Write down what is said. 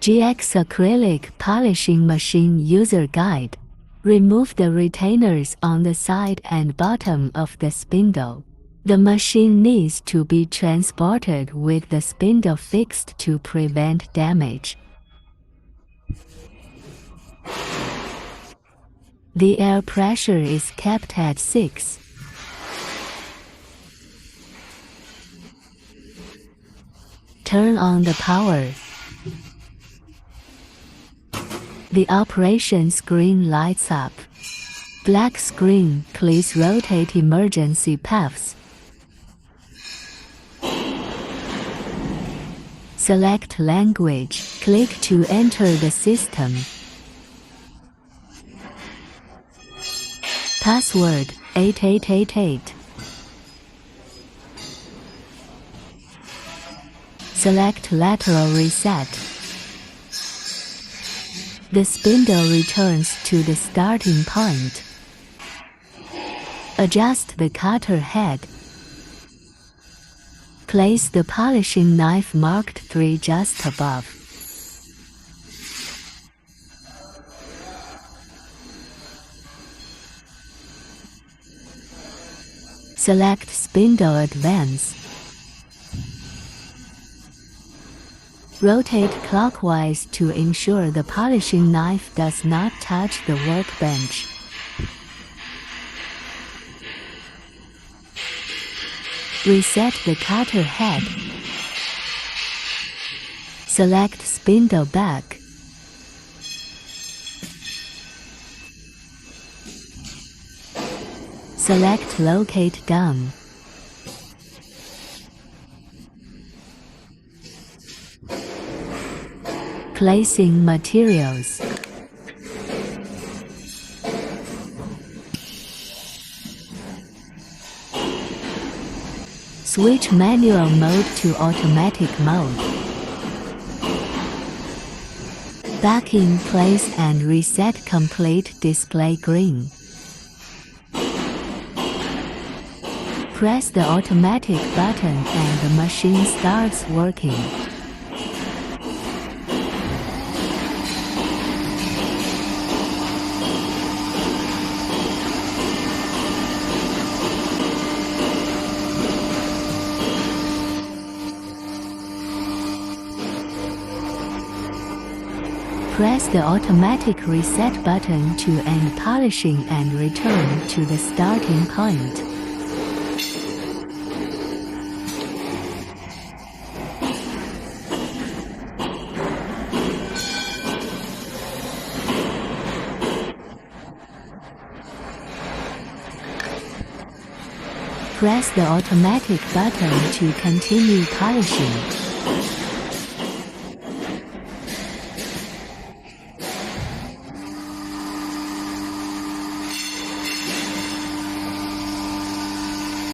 JX Acrylic Polishing Machine User Guide. Remove the retainers on the side and bottom of the spindle. The machine needs to be transported with the spindle fixed to prevent damage. The air pressure is kept at 6. Turn on the power. The operation screen lights up. Black screen, please rotate emergency paths. Select language, click to enter the system. Password 8888. Select lateral reset. The spindle returns to the starting point. Adjust the cutter head. Place the polishing knife marked 3 just above. Select Spindle Advance. Rotate clockwise to ensure the polishing knife does not touch the workbench. Reset the cutter head. Select Spindle Back. Select Locate Down. Placing materials. Switch manual mode to automatic mode. Back in place and reset complete display green. Press the automatic button and the machine starts working. Press the automatic reset button to end polishing and return to the starting point. Press the automatic button to continue polishing.